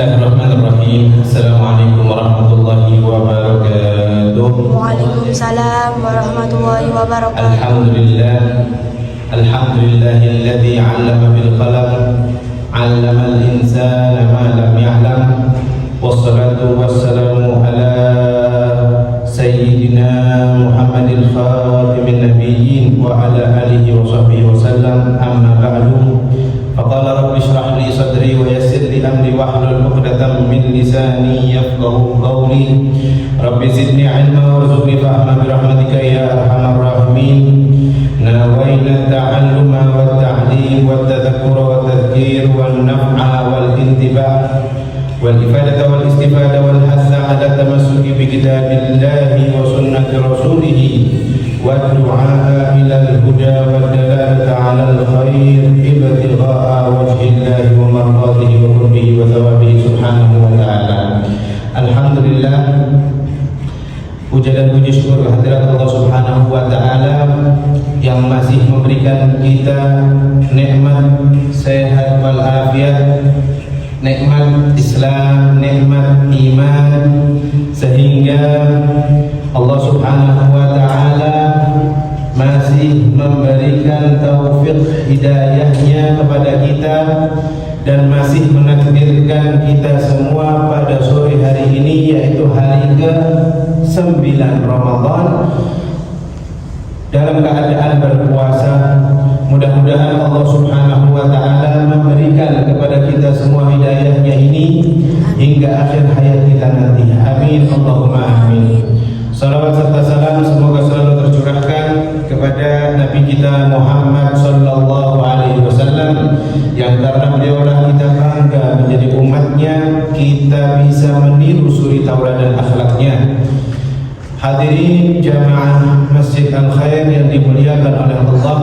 Bismillahirrahmanirrahim. Assalamualaikum warahmatullahi wabarakatuh. Waalaikumsalam warahmatullahi wabarakatuh. Alhamdulillahilladzi 'allama bil qalam, 'allamal insana ma lam ya'lam. Wassalatu wassalamu ala sayyidina Muhammadil khatimin nabiyyin wa ala alihi wa sahbihi wasallam. Amma ba'du. Faqala rabbi shrah li sadri wa yassir li amri wahlul 'uqdatam min lisani yafqahu qawli. Rabbi zidni 'ilma warzuqni fahma bi rahmatika ya arhamar rahimin. Nawaina ta'alluma wa ta'lim wa tadhakkura wa tadhkir wal naf'a wal intiba' wal ifadata wal istifada wal hasa ala tamassuki bi kitabillahi wa sunnati rasulih wa du'a ila al-huda wa dalalata ala al-khair ibtigha'a wajhillahi wa mardatihi wa qurbihi wa thawabihi subhanahu wa ta'ala. Alhamdulillah, puja dan puji syukur kehadirat Allah subhanahu wa ta'ala yang masih memberikan kita nikmat sehat wal afiat, nikmat Islam, nikmat iman, sehingga Allah subhanahu wa ta'ala masih memberikan taufik hidayahnya kepada kita dan masih menakdirkan kita semua pada sore hari ini, yaitu hari ke-9 Ramadan, dalam keadaan berpuasa. Mudah-mudahan Allah subhanahu wa ta'ala memberikan kepada kita semua hidayahnya ini hingga akhir hayat kita nanti. Amin Allahumma amin. Salawat serta salam semoga selalu tercurahkan kepada Nabi kita Muhammad sallallahu alaihi wasallam, yang karena beliaulah kita bangga menjadi umatnya, kita bisa meniru suri tauladan akhlaknya. Hadirin jamaah Masjid Al-Khair yang dimuliakan oleh Allah,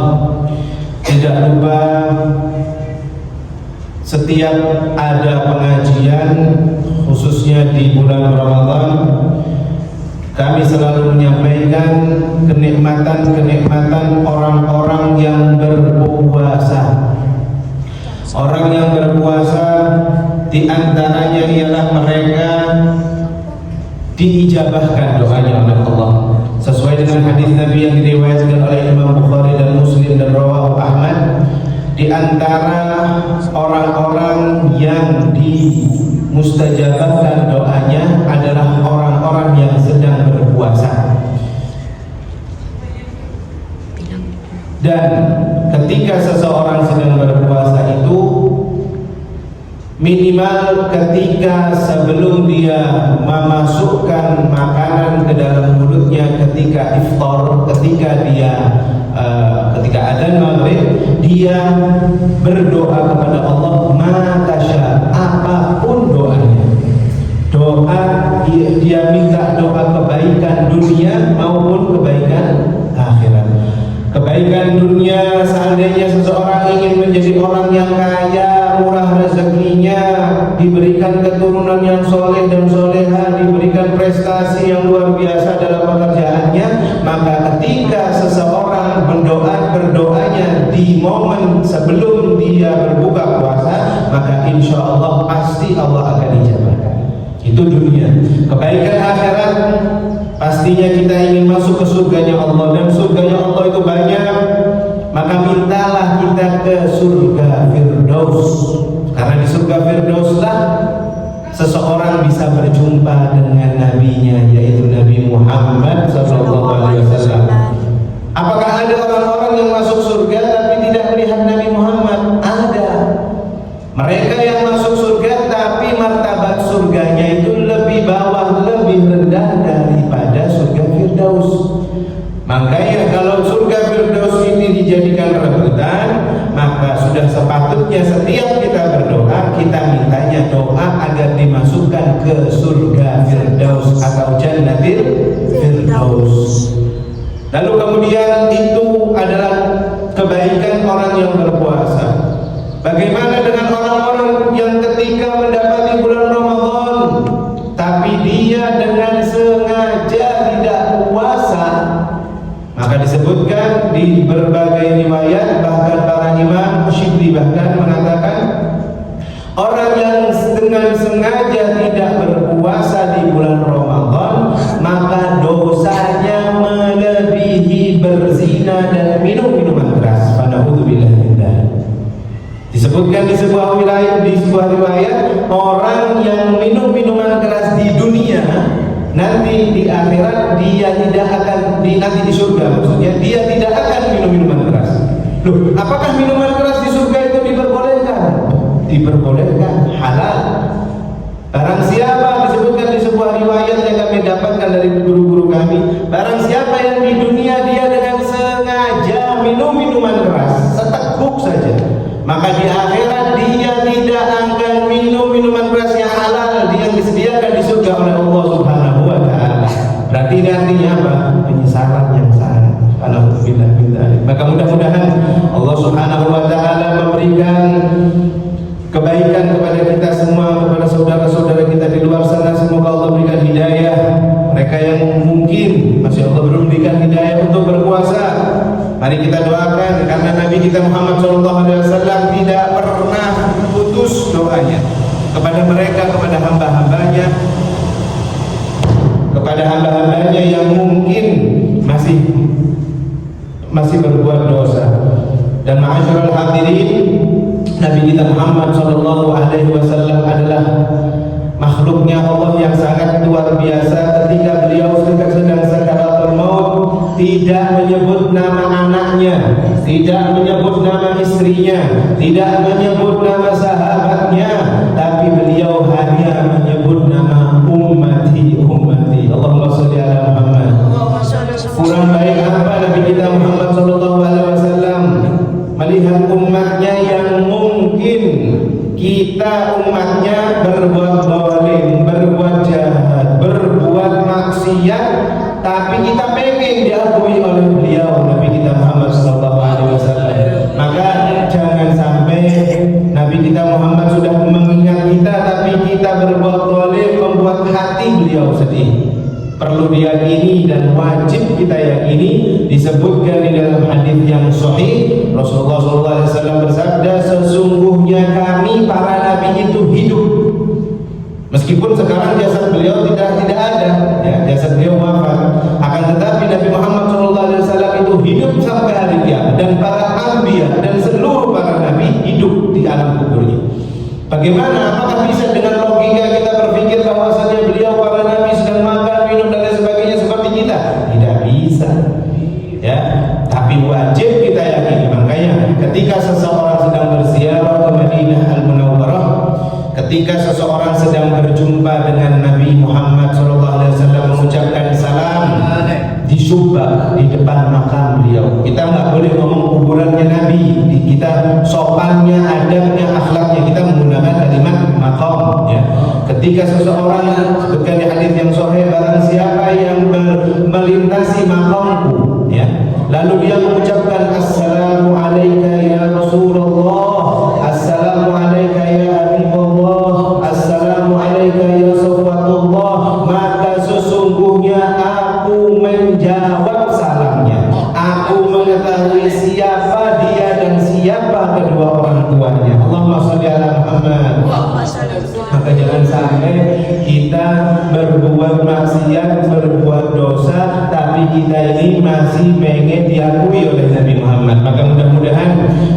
tidak lupa setiap ada pengajian khususnya di bulan Ramadan, kami selalu menyampaikan kenikmatan-kenikmatan orang-orang yang berpuasa. Orang yang berpuasa di antaranya ialah mereka diijabahkan doanya oleh Allah, sesuai dengan hadis Nabi yang diriwayatkan oleh Imam Bukhari dan Muslim dan rawahu Ahmad. Di antara orang-orang yang dimustajabahkan doanya adalah orang-orang yang sedang berpuasa. Dan ketika seseorang sedang berpuasa itu, minimal ketika sebelum dia memasukkan makanan ke dalam mulutnya ketika iftar, ketika adzan maghrib, dia berdoa kepada Allah matasya, apapun doanya. Doa dia minta doa kebaikan dunia maupun kebaikan akhirat. Kebaikan dunia, seandainya seseorang ingin menjadi orang yang kaya, murah rezekinya, diberikan keturunan yang soleh dan soleha, diberikan prestasi yang luar biasa dalam pekerjaannya, maka ketika seseorang berdoanya di momen sebelum dia berbuka puasa, maka insya Allah pasti Allah akan ijabahkan. Itu dunia. Kebaikan akhirat, pastinya kita ingin masuk ke surganya Allah, dan surganya Allah itu banyak, maka mintalah kita ke surga Firdaus, karena di surga Firdaus lah seseorang bisa berjumpa dengan nabinya, yaitu Nabi Muhammad SAW. Apakah ada orang-orang yang masuk surga tapi tidak melihat Nabi Muhammad? Ada. Mereka yang masuk surga tapi martabat surganya itu lebih bawah, lebih rendah daripada surga Firdaus. Makanya kalau surga Firdaus ini dijadikan rebutan, maka sudah sepatutnya setiap kita berdoa, kita mintanya doa agar dimasukkan ke surga Firdaus atau Jannatil Firdaus. Lalu kemudian itu adalah kebaikan orang yang berpuasa. Bagaimana dengan orang-orang yang ketika mendapati bulan Ramadan tapi dia dengan sengaja tidak puasa? Maka disebutkan di berbagai riwayat, bahkan para imam Syibli bahkan mengatakan orang yang dengan sengaja tidak berpuasa di bulan Ramadan, maka dosanya melebihi berzina dan minum minuman keras. Na'udzubillah min dzalik. Disebutkan di sebuah wilayah, di sebuah riwayat, orang yang minum minuman keras di dunia, nanti di akhirat dia tidak akan nanti di surga, maksudnya dia tidak akan minum minuman keras. Loh, apakah minuman keras di surga itu diperbolehkan? Diperbolehkan, halal. Barang siapa, disebutkan di sebuah riwayat yang kami dapatkan dari guru-guru kami, barang siapa yang di dunia dia dengan sengaja minum minuman keras, seteguk saja, maka di akhirat dia tidak akan minum minuman keras yang halal yang disediakan di surga oleh Allah Subhanahu wa Ta'ala. Berarti ini artinya apa? Penyesalan yang sangat. Alhamdulillah. Maka mudah-mudahan Allah Subhanahu wa Ta'ala memberikan kebaikan kepada kita semua, kepada saudara-saudara kita di luar sana. Semoga Allah berikan hidayah mereka yang mungkin masih Allah belum berikan hidayah untuk berpuasa. Mari kita doakan, karena Nabi kita Muhammad SAW tidak pernah putus doanya kepada mereka, kepada hamba-hambanya, yang mungkin masih berbuat dosa. Dan ma'asyiral hadirin, Nabi kita Muhammad SAW adalah makhluknya Allah yang sangat luar biasa. Ketika beliau sedang sakaratul maut, tidak menyebut nama anaknya, tidak menyebut nama istrinya, tidak menyebut nama sahabatnya, tapi beliau hanya menyebut nama ummati. Allahumma sholli ala Muhammad. Kurang baik apa Nabi kita Muhammad SAW melihat umatnya yang mungkin kita umatnya berbuat zalim, berbuat jahat, berbuat maksiat, tapi kita pengen diakui oleh beliau Nabi kita Muhammad SAW. Maka jangan sampai Nabi kita Muhammad sudah mengingat kita, tapi kita berbuat zalim, membuat hati beliau sedih. Perlu diyakini dan wajib kita yakini, disebutkan di dalam hadis yang sahih, Rasulullah SAW bersabda, sesungguhnya kami para nabi itu hidup. Meskipun sekarang jasad beliau tidak ada, ya, jasad beliau wafat, akan tetapi Nabi Muhammad SAW itu hidup sampai hari kiamat, dan para anbiya dan seluruh para nabi hidup di alam kuburnya. Bagaimana? Apakah bisa dengan logika kita berpikir bahwasanya beliau para nabi sedang makan, minum dan lain sebagainya seperti kita? Tidak bisa, ya. Tapi wajib kita yakini. Makanya ketika seseorang sedang berziarah ke Madinah Al-Munawwarah, ketika seseorang sedang berjumpa dengan Nabi Muhammad SAW, mengucapkan salam di Subah, di depan makam beliau, kita nggak boleh ngomong kuburannya Nabi. Kita sopannya, adabnya, akhlaknya, kita menggunakan kalimat maqam, ya. Ketika seseorang, sebutkan di hadis yang sahih, barang siapa yang melintasi maqamku, ya, lalu dia mengucapkan assalamu alayka ya Rasulullah, assalamu alayka ya Habibullah, assalamu alayka ya Safwatullah, maka sesungguhnya aku menjawab salamnya, aku mengetahui siapa dia dan siapa kedua orang tuanya. Allahumma sholli ala Muhammad. Maka jangan sampai kita berbuat maksiat, berbuat dosa, tapi kita ini masih pengen diakui oleh Nabi Muhammad. Maka mudah-mudahan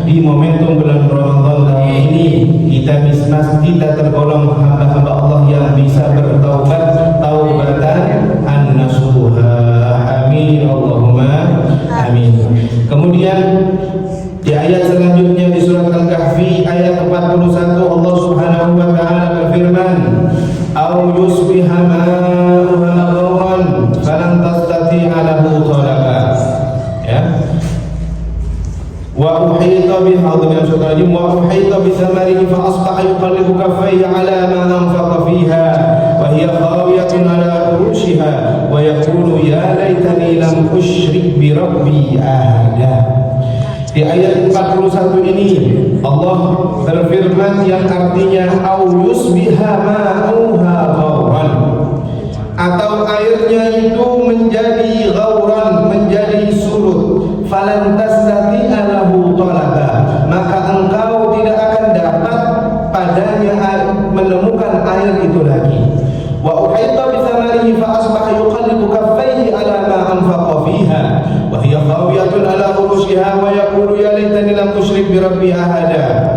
di momentum bulan Ramadan tahun ini kita tergolong hamba-hamba Allah yang bisa bertaubat, taubatan an-nasuha. Amin Allahumma amin. Kemudian di ayat selanjutnya di surat Al-Kahfi ayat 41, Allah Subhanahu wa Ta'ala berfirman, "Au yusbiha ma'uha ghawran falan tastati'a lahu talaqa." Ya. Wa uhita bihadrin wa uhita bi thamarihi fa asbaha yuqallibu kaffayhi 'ala ma anfaqa fiha wa hiya khawiyatun 'ala urushiha wa yaqulu ya laitani lam usyrik bi rabbi ahada. Di ayat 41 ini Allah berfirman yang artinya au yusbiha ma'uha ghawran, atau airnya itu menjadi ghawran, menjadi surut, falan tastati'a lahu talaqa, maka engkau tidak akan dapat padanya menemukan air fuhshiha wa yaqulu ya laitani lam tusyrik bi rabbi ahada.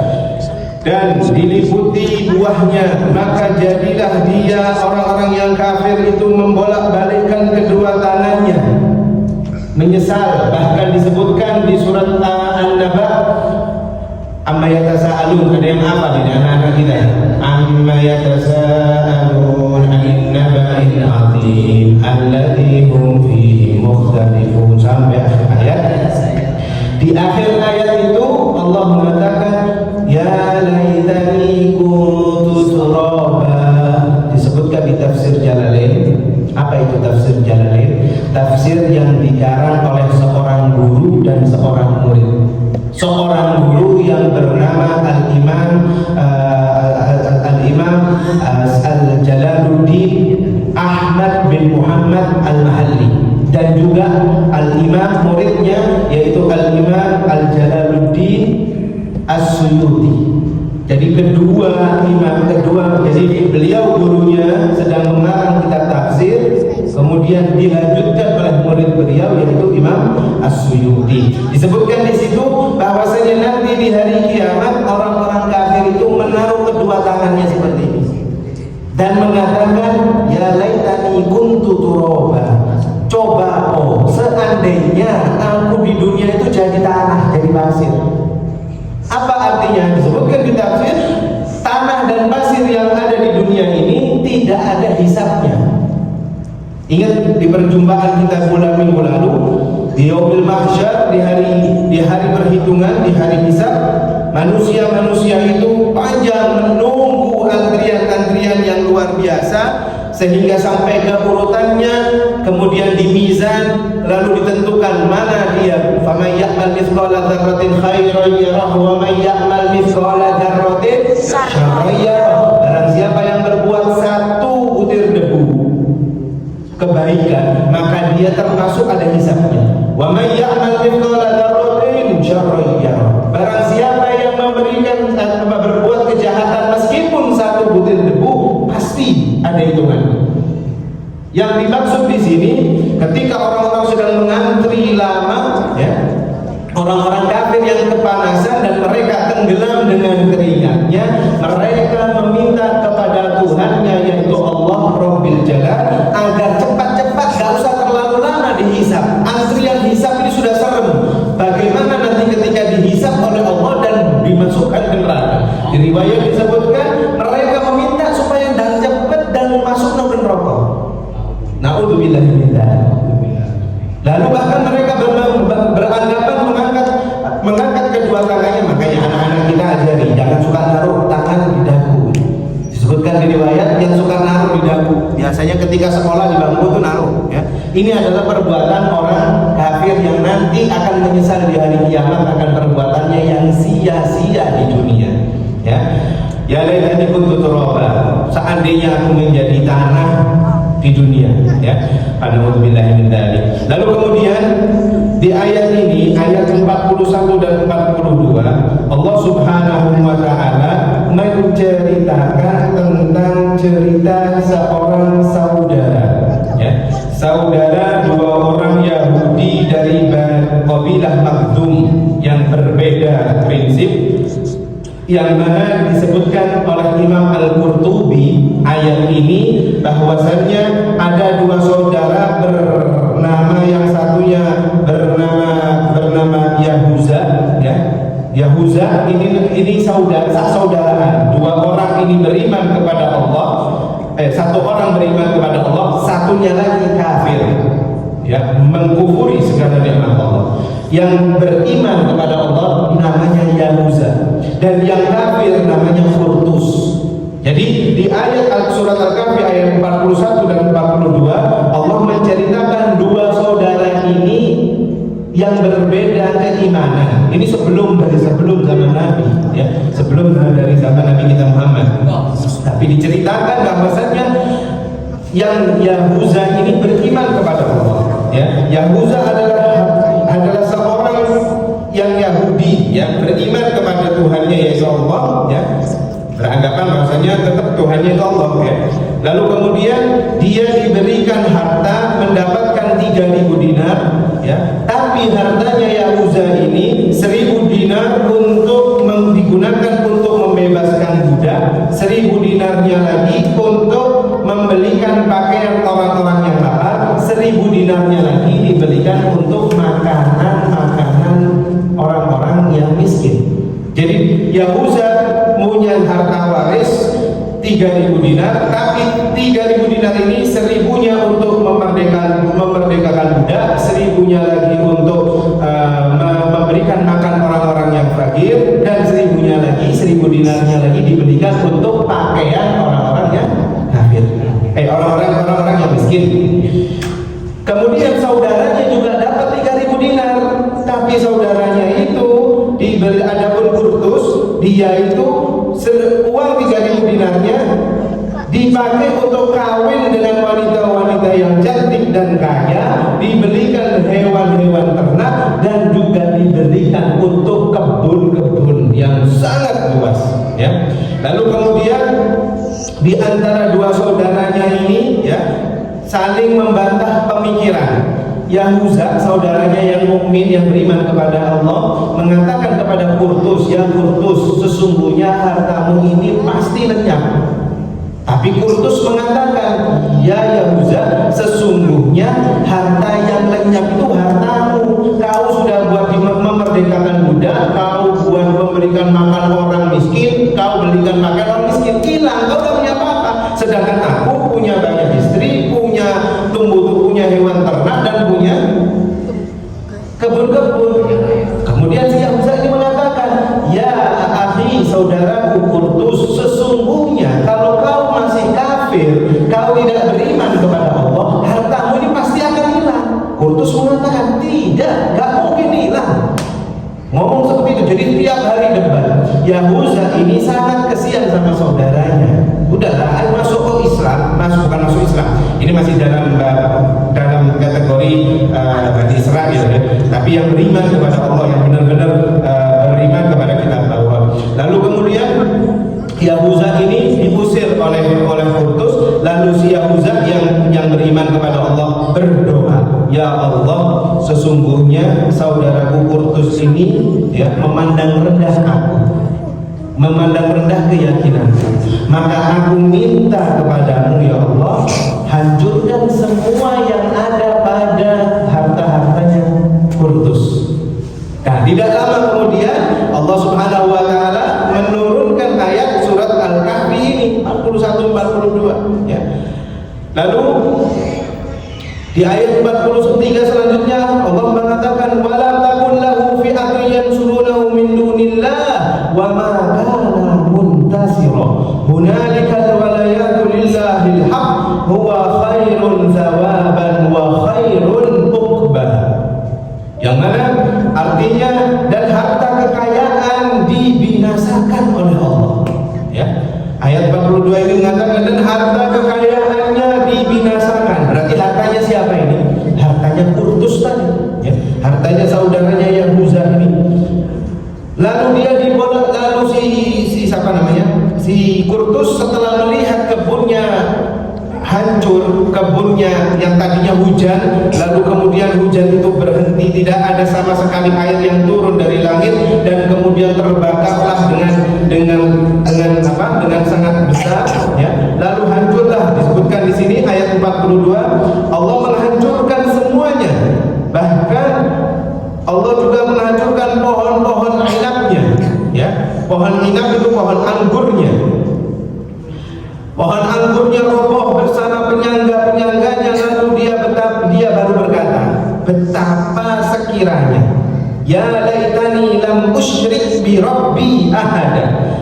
Dan diliputi buahnya, maka jadilah dia orang-orang yang kafir itu membolak-balikkan kedua tangannya, menyesal. Bahkan disebutkan di surat An-Naba, amma yatasaalun, ada yang apa ini anak-anak kita? Amma yatasaalun 'anil naba'il 'azim alladzi hum fihi mukhtalifun, sampai akhir ayat. Di akhir ayat itu Allah mengatakan ya laitani kuntu turaba. Disebutkan di tafsir Jalalain. Apa itu tafsir Jalalain? Tafsir yang dikarang oleh seorang guru dan seorang murid. Seorang guru yang bernama Al-Imam Al-Jalaluddin Ahmad bin Muhammad Al-Mahalli, dan juga Al-Imam muridnya yaitu Al-Imam Al-Jalaluddin As-Suyuti. Jadi jadi beliau gurunya sedang mengarang kitab tafsir, kemudian dilanjutkan oleh murid beliau yaitu Imam As-Suyuti. Disebutkan di situ bahwasanya nanti di hari kiamat orang-orang kafir itu menaruh kedua tangannya seperti ini dan mengatakan ya laitani kuntu turaba. Coba seandainya aku di dunia itu jadi tanah, jadi pasir. Apa artinya? Disebutkan di tafsir, tanah dan pasir yang ada di dunia ini tidak ada hisabnya. Ingat di perjumpaan kita bulan minggu lalu, di yaumil mahsyar, di hari perhitungan, di hari hisab, manusia itu panjang menunggu antrian-antrian yang luar biasa, sehingga sampai ke urutannya, kemudian di mizan, lalu ditentukan mana dia. Faman ya'mal mithqala dzarratin khairan yarah wa man ya'mal mithqala dzarratin syarran yarah. Barang siapa yang berbuat satu butir debu kebaikan, maka dia termasuk ada hisabnya. Wa man ya'mal mithqala dzarratin syarran yarah. Barang siapa yang berbuat kejahatan meskipun satu butir debu, pasti ada hitungan. Yang dimaksud di sini, ketika orang-orang sedang mengantri lama, ya, orang-orang kafir yang kepanasan dan mereka tenggelam dengan keringatnya, mereka meminta kepada Tuhannya yaitu Allah Rabbil Jalal agar cepat-cepat, gak usah terlalu lama dihisab. Antrian hisab ini sudah serem. Bagaimana nanti ketika dihisab oleh Allah dan dimasukkan ke neraka? Di riwayat disebutkan mereka meminta supaya dan cepat dan masuk ke neraka. Na'udzubillah min dzalik. Lalu bahkan mereka beranggapan mengangkat kedua tangannya. Makanya anak-anak kita ajari jangan suka naruh tangan di dagu. Disebutkan di riwayat yang suka naruh di dagu, biasanya ketika sekolah di bangku itu naruh, ya. Ini adalah perbuatan orang kafir yang nanti akan menyesal di hari kiamat akan perbuatannya yang sia-sia di dunia, ya. Ya laitani kuntu turaba, seandainya aku menjadi tanah di dunia, ya. Alhamdulillah min dzalik. Lalu kemudian di ayat ini, ayat 41 dan 42, Allah Subhanahu wa taala menceritakan tentang cerita seorang saudara, ya. Saudara dua orang Yahudi dari kabilah Makhzum yang berbeda prinsip, yang mana disebutkan oleh Imam Al-Qurtubi ayat ini bahwasannya ada dua saudara bernama, yang satunya bernama Yahuza, ya. Yahuza ini saudaraan. Dua orang ini beriman kepada Allah. Satu orang beriman kepada Allah, satunya lagi kafir, ya, mengkufuri segala nikmat Allah. Yang beriman kepada Allah namanya Yahuza, dan yang kafir namanya Furtus. Jadi di ayat surat Al-Kahfi ayat 41 dan 42 Allah menceritakan dua saudara ini yang berbeda keimanan. Ini sebelum zaman Nabi, ya, sebelum dari zaman Nabi kita Muhammad. Tapi diceritakan bahwasanya yang Yahuza ini beriman kepada Allah, ya. Yahuza adalah seorang yang Yahudi yang beriman kepada Tuhannya yaitu Allah, ya. Beranggapan bahwasanya tetap Tuhannya itu Allah, ya. Lalu kemudian dia diberikan harta, mendapatkan 3.000 dinar, ya. Tapi hartanya Yahuza dinarnya lagi untuk membelikan pakaian orang-orang yang lapar, 1000 dinarnya lagi dibelikan untuk makanan-makanan orang-orang yang miskin. Jadi Yahuza punya harta waris 3000 dinar, tapi 3000 dinar ini 1000-nya untuk memerdekakan budak, 1000-nya lagi untuk memberikan makan orang-orang yang fakir, dan 1000-nya lagi, 1000 dinarnya lagi diberikan untuk pakaian orang-orang yang kafir, orang-orang yang miskin. Kemudian saudaranya juga dapat 3000 dinar, tapi saudaranya itu diberi, adapun Kurtus, dia itu uang 3000 dinarnya dipakai untuk kawin dengan wanita-wanita yang cantik dan kaya, dibelikan hewan-hewan ternak, dan juga diberikan untuk kebun-kebun yang sangat luas, ya. Lalu kemudian di antara dua saudaranya ini, ya, saling membantah pemikiran. Yahuza, saudaranya yang mukmin, yang beriman kepada Allah, mengatakan kepada Kurtus, "Ya Kurtus, sesungguhnya hartamu ini pasti lenyap." Tapi Kurtus mengatakan, "Ya Yahuza, sesungguhnya harta yang lenyap itu hartamu. Kau sudah buat memerdekakan budak, kau buat memberikan makan orang miskin, kau belikan makan orang miskin, hilang, kau tidak punya apa-apa. Sedangkan aku punya banyak istri, punya punya hewan ternak, dan punya kebun-kebun." Kemudian si Yahuza ini mengatakan, "Ya akhi, saudaraku Kurtus, sesungguhnya kalau kau masih kafir, kau tidak beriman kepada Allah, hartamu ini pasti akan hilang." Kurtus mengatakan, "Tidak, gak mungkin hilang." Ngomong seperti itu. Jadi tiap hari debat. Yahuza ini sangat kesian sama saudaranya. Udahlah, ayo masuk ke Islam, bukan masuk Islam. Ini masih dalam kategori Bani Israel, ya. Tapi yang beriman kepada Allah, yang benar-benar beriman kepada kitab Taurat. Lalu kemudian Yahuza ini diusir oleh Kurtus. Lalu si Yahuza yang beriman kepada Allah berdoa, "Ya Allah, sesungguhnya saudaraku Kurtus ini, ya, memandang rendah aku, memandang rendah keyakinanku. Maka aku minta kepadamu, ya Allah, hancurkan semua yang ada pada harta-hartanya Kurtus." Nah, tidak lama kemudian Allah Subhanahu wa taala menurunkan ayat surat Al-Kahfi ini 41-42, ya. Lalu di ayat 43 selanjutnya Allah mengatakan, "Wala takun lahu fi'atun yansurunahu min dunillah wa ma kana muntasira. Hunalikal walayatu lillahil haqq huwa khairun thawaban wa khairun uqba." Yang mana artinya, dan harta kekayaan dibinasakan oleh Allah, ya. Ayat 42 ini mengatakan, dan harta kekayaannya dibinasakan. Berarti hartanya siapa ini? Hartanya Kurtus tadi, ya. Hartanya saudaranya Yahuza ini. Lalu dia dibolak, lalu si siapa namanya? Si Kurtus setelah melihat kebunnya hancur, kebunnya yang tadinya hujan, lalu kemudian hujan itu berhenti, tidak ada sama sekali air yang turun dari langit, dan kemudian terbakarlah dengan sangat besar, ya. Lalu hancurlah, disebutkan di sini ayat 42, Allah menghancurkan semuanya. Bahkan Allah juga menghancurkan pohon-pohon inabnya, ya. Pohon inab itu pohon anggurnya. Pohon anggurnya roboh bersama penyangga-penyangganya. Lalu dia baru berkata, "Betapa sekiranya, ya laitani lam usyrik bi rabbi ahada."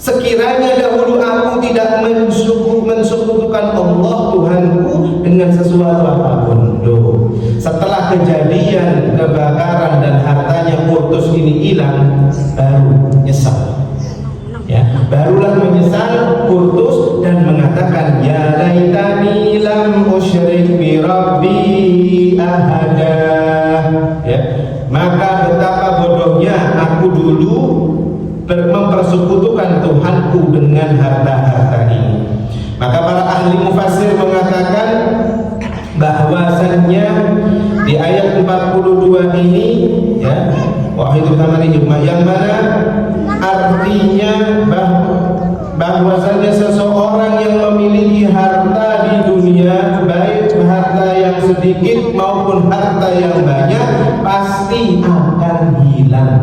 Sekiranya dahulu aku tidak mensekutukan Allah Tuhanku dengan sesuatu apapun. Loh, setelah kejadian kebakaran dan hartanya Kurtus ini hilang, baru nyesal. Ya, barulah menyesal Kurtus dan mengatakan, "Ya laitani lam usyrik bi rabbi ahada." Ya, maka betapa bodohnya aku dulu mempersekutukan Tuhanku dengan harta-harta ini. Maka para ahli mufassir mengatakan bahwasannya di ayat 42 ini, ya, wahid yang mana artinya bahwasannya seseorang sedikit maupun harta yang banyak pasti akan hilang.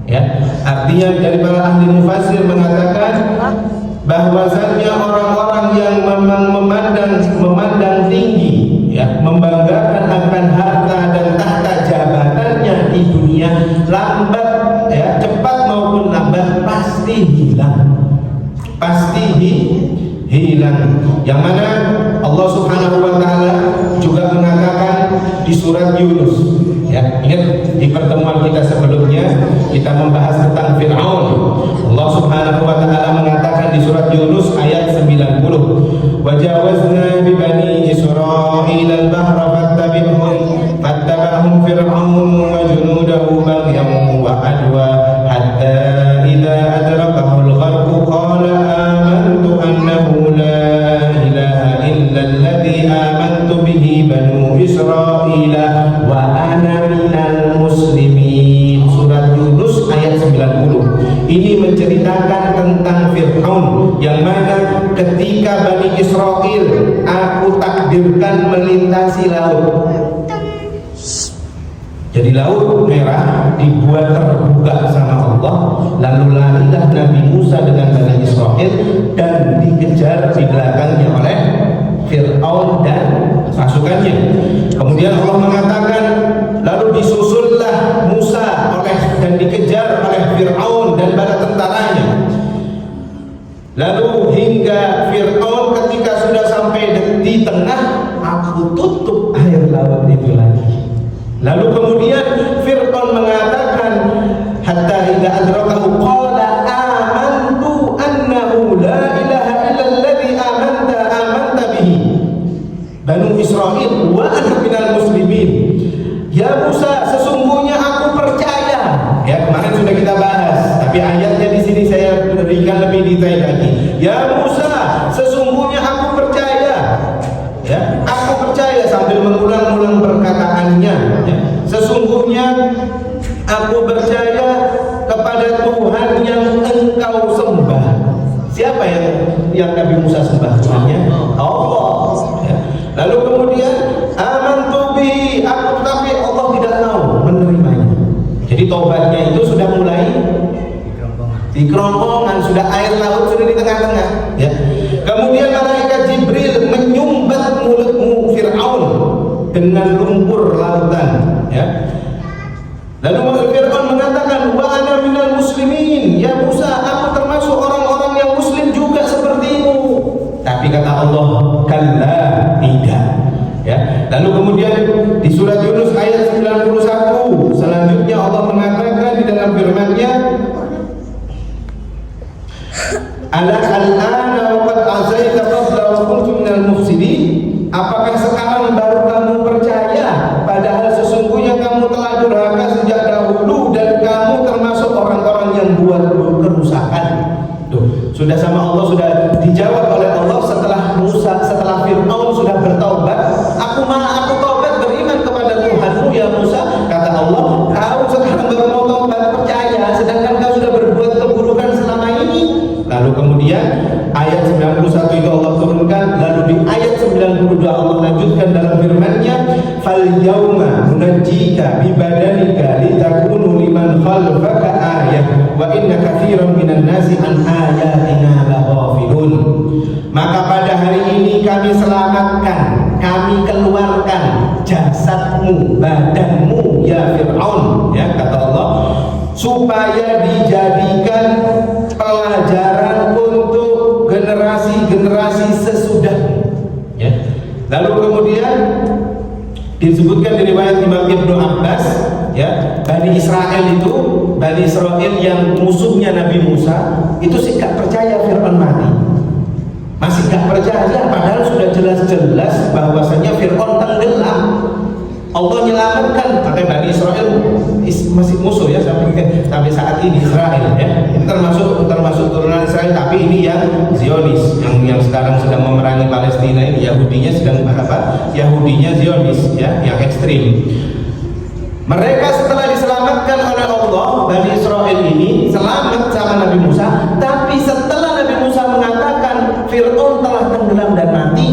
Ya, artinya dari para ahli mufassir mengatakan bahwasanya orang-orang yang memang memandang tinggi, ya, membanggakan akan harta dan tahta jabatannya di dunia, lambat, ya, cepat maupun lambat pasti hilang. Pasti hilang. Yang mana Allah Subhanahu wa taala juga mengatakan di surat Yunus, ya, ingat di pertemuan kita sebelumnya kita membahas tentang Fir'aun. Allah Subhanahu wa taala mengatakan di surat Yunus ayat 90, wajawazna bi bani Israil al-bahra fattaba'hum fir'aun wa junudahu baghyan wa adwa hatta idza adrakahu al-gharq qala amantu annahu la ilaha illa alladhi amantu bihi banu Israil wa ana minal muslimin. Surat Yunus ayat 90. Ini menceritakan tentang Fir'aun yang mana ketika Bani Israel aku takdirkan melintasi laut. Jadi laut merah dibuat terbuka sama Allah, lalu larilah Nabi Musa dengan Bani Israel dan dikejar di belakangnya oleh Fir'aun dan pasukannya. Kemudian Allah mengatakan lalu disusullah Musa dan dikejar oleh Fir'aun dan bala tentaranya. Lalu hingga Fir'aun ketika sudah sampai di tengah, aku tutup air laut itu lagi. Lalu kemudian Fir'aun mengatakan hatta idza adrakahu qala amantu annahu la ilaha illa alladhi amanta bihi Banu Israil wa ana minal muslimin. Ya Musa, sesungguhnya aku percaya. Ya, kemarin sudah kita bahas, tapi ayatnya di sini saya berikan lebih detail lagi. Ya Musa, sesungguhnya aku percaya. Ya, aku percaya sambil mengulang-ulang perkataannya. Ya, sesungguhnya aku percaya kepada Tuhan yang engkau sembah. Siapa yang Nabi Musa sembah? Tuhannya Allah. Ya. Lalu kemudian amantu bihi, aku, tapi Allah tidak mau menerimanya. Jadi taubatnya itu sudah mulai di kerongkongan, sudah air laut sudah di tengah-tengah. Ya. Kemudian malaikat Jibril menyumbat mulutmu Fir'aun dengan lumpur lautan. Ya. Lalu Fir'aun mengatakan wa ana minal muslimin. Ya Musa, aku termasuk orang-orang yang muslim juga sepertimu. Tapi kata Allah, kalla, tidak. Ya. Lalu kemudian di surat Yunus ayat 91 selanjutnya Allah mengatakan di dalam firman-Nya, ala al-ana wa qad azaita qabla wa kuntum minal mufsidin. Apakah sekarang baru kamu percaya padahal sesungguhnya kamu telah durhaka sejak dahulu dan kamu termasuk orang-orang yang buat kerusakan. Tuh, sudah sama Allah, sudah dijawab oleh Allah setelah Fir'aun sudah bertaubat. Aku taubat beriman kepada Tuhanmu ya Musa. Kata Allah, kau sekarang baru mau taubat percaya sedangkan kau sudah berbuat keburukan selama ini. Lalu kemudian ayat 91 itu Allah turunkan. Lalu di ayat 92 Allah lanjutkan dalam firman-Nya, fal yauma nunajjika bi badanika litakunu liman khalfaka ayah wa inna katsiran minan nasi an ayatina laghafilun. Maka pada hari ini kami selamatkan, kami keluarkan jasadmu, badanmu ya Fir'aun, ya kata Allah, supaya dijadikan pelajaran untuk generasi-generasi sesudah. Ya. Lalu kemudian disebutkan di riwayat Imam Ibnu Abbas, ya, Bani Israel yang musuhnya Nabi Musa itu sih gak percaya Fir'aun mati. Masih gak percaya padahal sudah jelas-jelas bahwasanya Fir'aun tenggelam. Allah menyelamatkan, pakai Bani Israel masih musuh ya sampai saat ini Israel, ya. Ini termasuk turunan Israel, tapi ini yang Zionis yang sekarang sedang memerangi Palestina ini. Yahudinya sedang apa? Yahudinya Zionis, ya, yang ekstrim. Mereka setelah diselamatkan oleh Allah, Bani Israel ini selamat sama Nabi Musa, tapi setelah Nabi Musa mengatakan Fir'aun telah tenggelam dan mati,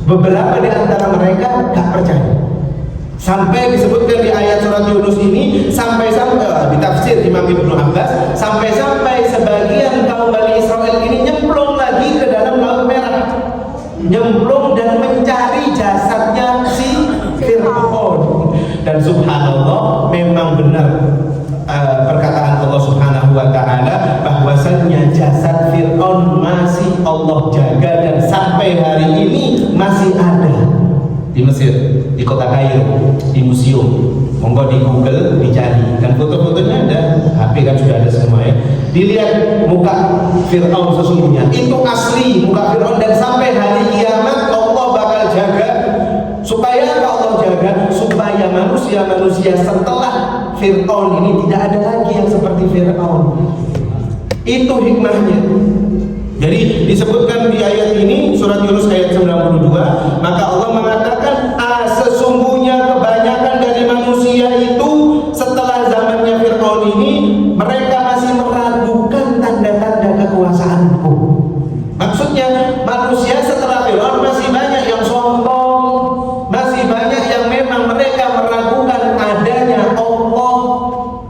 beberapa di antara mereka mereka gak percaya. Sampai disebutkan di ayat surat Yunus ini, sampai-sampai ditafsir Imam Ibnu Abbas, sampai-sampai sebagian kaum Bani Israel ini nyemplung lagi ke dalam Laut Merah, nyemplung dan mencari jasadnya si Fir'aun. Dan subhanallah, memang benar perkataan Allah Subhanahu wa taala bahwasannya jasad Fir'aun masih Allah jaga dan sampai hari ini masih ada di Mesir, di kota Kairo, di museum. Monggo di Google dicari, dan foto-fotonya ada, HP kan sudah ada semua ya. Dilihat muka Fir'aun sesungguhnya, itu asli muka Fir'aun, dan sampai hari kiamat Allah bakal jaga. Supaya Allah jaga, supaya manusia-manusia setelah Fir'aun ini tidak ada lagi yang seperti Fir'aun. Itu hikmahnya. Jadi disebutkan di ayat ini, surat Yunus ayat 92, maka Allah mengatakan, sesungguhnya kebanyakan dari manusia itu setelah zamannya Fir'aun ini, mereka masih meragukan tanda-tanda kekuasaanku. Maksudnya manusia setelah Fir'aun masih banyak yang sombong, masih banyak yang memang mereka meragukan adanya Allah.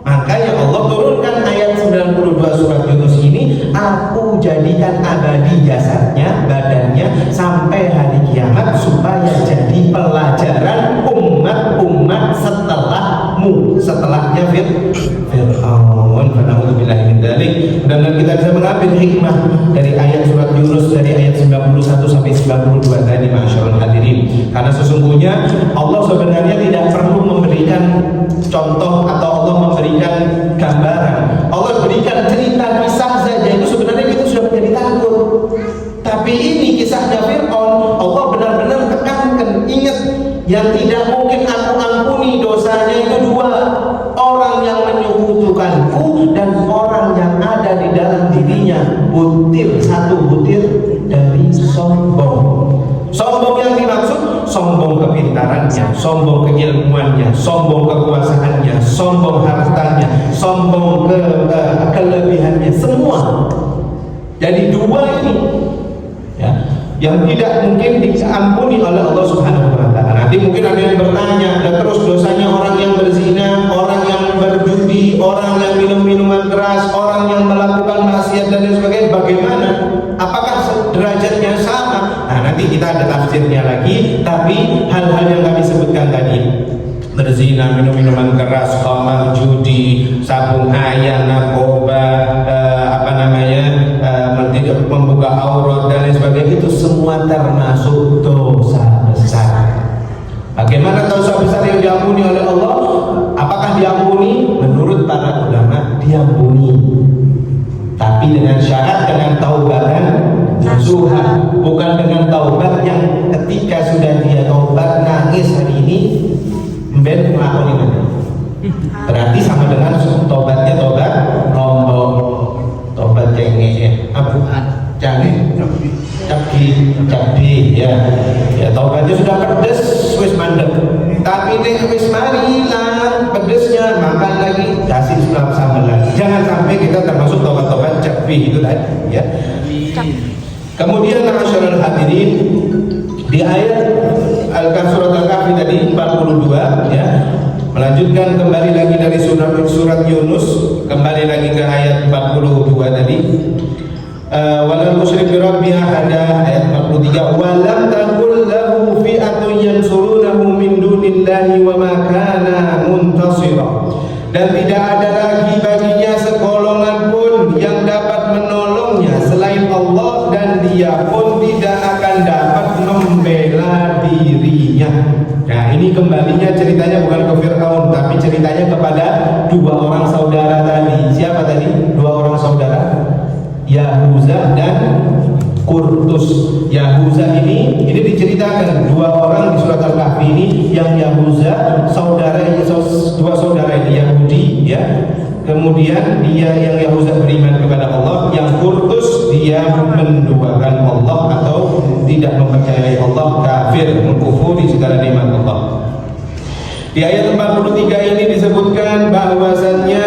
Makanya Allah turunkan ayat 92 surat Yunus ini, aku jadikan abadi jasadnya, badannya sampai hari kiamat, supaya jadi pelajaran umat-umat setelahmu, setelahnya Fir'aun. Na'udzubillahi min dzalik. Dan kita bisa mengambil hikmah dari ayat surat Yunus, dari ayat 91 sampai 92 tadi, masyaallah hadirin. Karena sesungguhnya Allah sebenarnya tidak perlu memberikan contoh atau Allah memberikan gambaran. Allah berikan cerita kisah saja, itu sebenarnya itu sudah menjadi takut. Tapi ini kisahnya Fir'aun, Allah benar-benar tekankan, ingat, yang tidak mungkin aku ampuni dosanya itu dua, orang yang menyekutukanku dan orang yang ada di dalam dirinya butir, satu butir dari sombong. Sombong yang dimaksud, sombong kepintarannya, sombong keilmuannya, sombong kekuasaannya, sombong hartanya, sombong kelebihannya, semua. Jadi dua ini ya, yang tidak mungkin diampuni oleh Allah Subhanahu wa taala. Nanti mungkin ada yang bertanya, dan terus dosanya orang yang berzina, orang yang berjudi, orang yang minum minuman keras, orang yang melakukan maksiat dan lain sebagainya, bagaimana? Apakah derajatnya sama? Nah, nanti kita ada tafsirnya lagi. Tapi hal-hal yang kami sebutkan tadi, berzina, minum minuman keras, khamar, judi, sabung ayam, narkoba, tidak membuka aurat dan lain sebagainya, itu semua termasuk dosa besar. Bagaimana dosa besar yang diampuni oleh Allah? Apakah diampuni? Menurut para ulama diampuni, tapi dengan syarat, dengan taubatan nasuha, bukan dengan taubat yang ketika sudah dia taubat nangis hari ini ben melakukan ini. Berarti sama dengan taubatnya tobat lombok, tobat cengeng, cabi ya. Ya taubatnya sudah pedes, wis mandek. Tapi ini wis mari hilang pedesnya, makan lagi, kasih sulam sambal lagi. Jangan sampai kita termasuk tobat-tobat cabi itu tadi ya. Kemudian masyaallah hadirin, di ayat surat Al-Kahfi tadi 42 ya. Melanjutkan kembali lagi dari surat Yunus, kembali lagi ke ayat 42 tadi. Walal musyrik bi rabbi ahada, ayat 43. Walam takul lahu fi'atun yansurunahu min dunillahi wa ma kana muntasira. Dan tidak ada lagi baginya segolongan pun yang dapat menolongnya selain Allah, dan dia pun tidak akan dapat membela dirinya. Nah, ini kembalinya ceritanya bukan ke Fir'aun, tapi ceritanya kepada dua orang saudara tadi. Siapa tadi? Dua orang saudara, Yahuza dan Qurtus. Yahuza ini diceritakan dua orang di surat Al-Kahfi ini. Yang Yahuza dua saudara ini Yahudi ya. Kemudian dia yang Yahuza beriman kepada Allah, yang Qurtus dia menduakan Allah atau tidak mempercayai Allah, kafir, mengkufuri segala nikmat Allah. Di ayat 43 ini disebutkan bahwasannya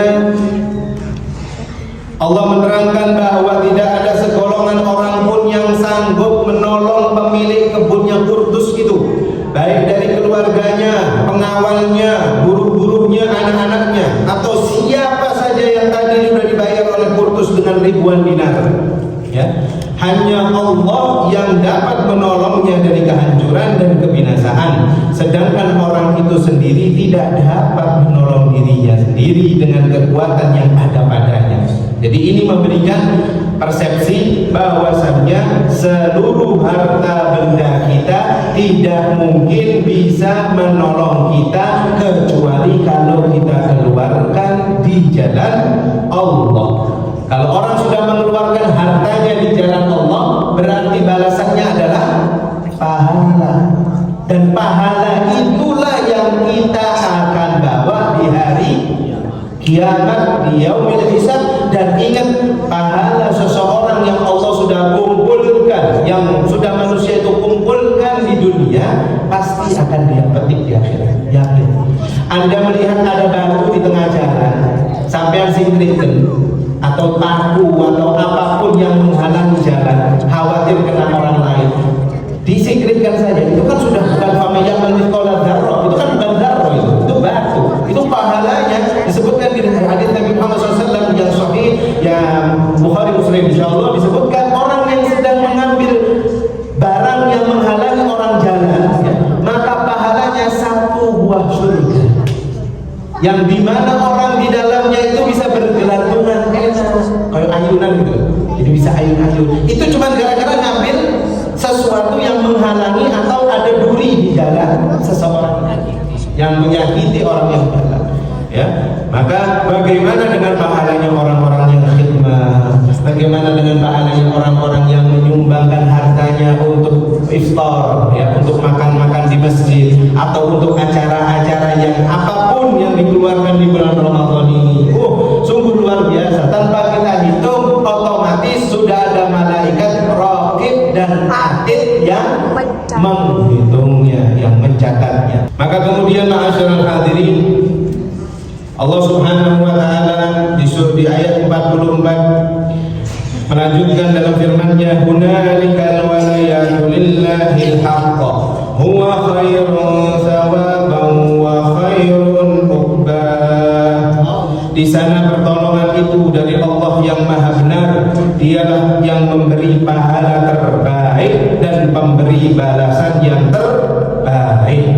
Allah menerangkan bahwa tidak ada segolongan orang pun yang sanggup menolong pemilik kebunnya Qurtus itu, baik tidak dapat menolong dirinya sendiri dengan kekuatan yang ada padanya. Jadi ini memberikan persepsi bahwasannya seluruh harta benda kita tidak mungkin bisa menolong kita kecuali kalau kita keluarkan di jalan Allah. Kalau orang sudah mengeluarkan hartanya di jalan Allah, berarti balasannya adalah pahala. Dan pahala itulah yang kita akan bawa di hari kiamat, di yaumil hisab. Dan ingat, pahala seseorang yang Allah sudah kumpulkan, yang sudah manusia itu kumpulkan di dunia, pasti akan dia petik di akhirat. Yakin. Anda melihat ada batu di tengah jalan, sampai singkirkan atau paku atau apapun yang menghalangi jalan, khawatir kena orang lain, disingkirkan saja. Itu kan sudah bukan famiyah menikola darroh, itu kan bukan darroh, itu batu. Itu pahalanya disebutkan di hadis Nabi Muhammad SAW yang sahih, yang Bukhari Muslim insyaallah, disebutkan orang yang sedang mengambil barang yang menghalangi orang jalan, ya, maka pahalanya satu buah surga, yang dimana orang di dalamnya itu bisa bergelantungan kayak ayunan gitu, jadi bisa ayun-ayun. Itu cuma gara-gara ngambil sesuatu yang menghalangi atau ada duri di jalan seseorang yang menyakiti orang yang jalan, ya. Maka bagaimana dengan pahalanya orang-orang yang khidmah? Bagaimana dengan pahalanya orang-orang yang menyumbangkan hartanya untuk iftar, ya, untuk makan-makan di masjid, atau untuk acara-acara yang apapun yang dikeluarkan di bulan Ramadan ini? Sungguh luar biasa. Tanpa kita hitung, otomatis sudah ada malaikat raqib dan atid yang menghitungnya, yang mencatatnya. Maka kemudian ma'asyiral hadirin, Allah Subhanahu wa taala di ayat 44 melanjutkan dalam firman-Nya, "Hunalika al-walayatu lillahil haqq, huwa khairun thawaban wa khairun uqbah." Di sana pertolongan itu dari Allah yang Maha Benar, Dialah yang memberi pahala terbaik dan pemberi balasan yang terbaik.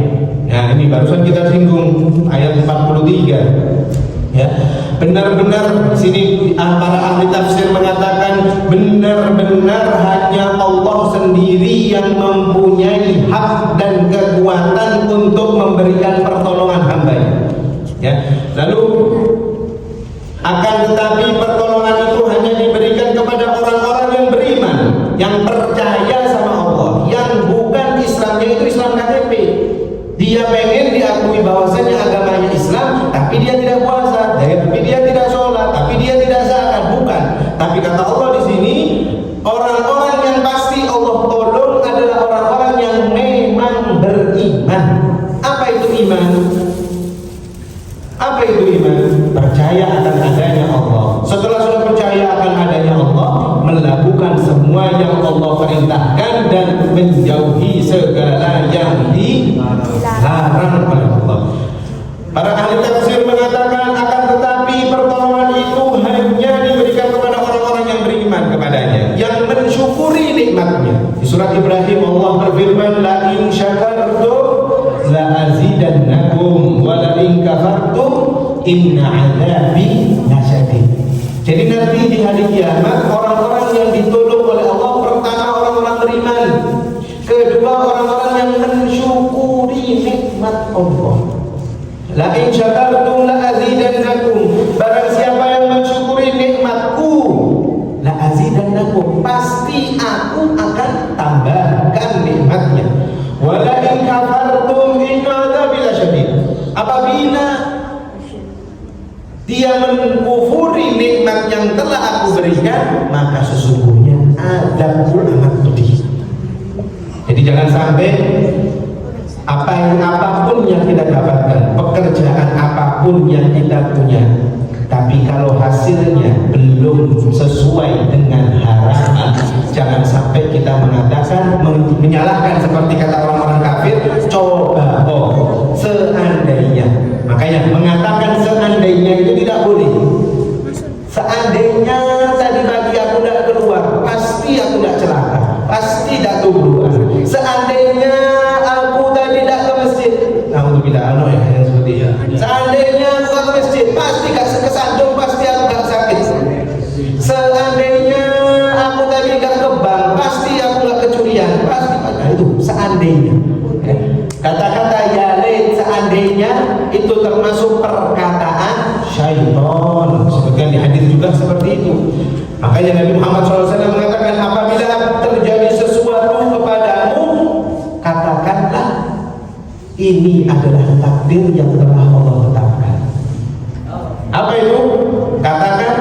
Nah, ini barusan kita singgung ayat 43. Ya, benar-benar sini para ahli tafsir mengatakan benar-benar hanya Allah sendiri yang mempunyai hak dan kekuatan untuk memberikan pertolongan hamba-Nya. Ya, lalu akan tetapi pertolongan itu hanya diberikan kepada orang-orang yang beriman, yang percaya sama Allah, yang bukan Islamnya itu Islam KTP. Dia pengen diakui bahwasanya agamanya Islam, tapi dia tidak puasa, tapi dia tidak sholat, tapi dia tidak zakat, bukan. Tapi kata Allah di sini, orang-orang yang pasti Allah tolong adalah orang-orang yang memang beriman. Apa itu iman? Apa itu iman? Percaya akan adanya Allah. Setelah sudah percaya akan adanya Allah, melakukan semua yang Allah perintahkan dan menjauhi segala yang dilarang oleh Allah. Para ahli tafsir mengatakan akan tetapi pertolongan itu hanya diberikan kepada orang-orang yang beriman kepadanya, yang mensyukuri nikmatnya. Di surat Ibrahim Allah berfirman, "La in syakartum la azidannakum wa la in kafartum inna 'adzabi lasyadid." Jadi nanti di hari kiamat orang-orang yang ditolong oleh Allah, pertama orang-orang beriman, kedua orang-orang yang mensyukuri nikmat Allah. La in syakartum la azidannakum, barang siapa yang mensyukuri nikmatku, la azidannakum, pasti aku akan tambahkan nikmatnya. Wa la in kafartum inna 'adzabi lasyadid, apabila dia mengkufuri nikmat yang telah aku berikan, maka sesungguhnya azabku amat pedih. Jadi jangan sampai apapun yang kita dapatkan, pekerjaan apapun yang kita punya, tapi kalau hasilnya belum sesuai dengan harapan, jangan sampai kita mengatakan, menyalahkan seperti kata orang-orang kafir, coba seandainya. Makanya mengatakan seandainya itu tidak boleh. Seandainya tadi pagi aku tidak keluar, pasti aku tidak celaka, pasti tidak tubuh. Seandainya aku tadi tidak ke masjid, nah untuk bila yang seperti ya, nggak kesandung, pasti aku nggak sakit. Seandainya aku tadi nggak ke bank, pasti aku nggak kecurian, pasti. Nah, itu seandainya. Kata-kata yalid seandainya itu termasuk perkataan syaitan. Sebutkan di hadis juga seperti itu. Makanya Nabi Muhammad SAW mengatakan, apabila terjadi sesuatu kepadamu, katakanlah ini adalah takdir yang telah Allah tetapkan. Apa itu? Katakan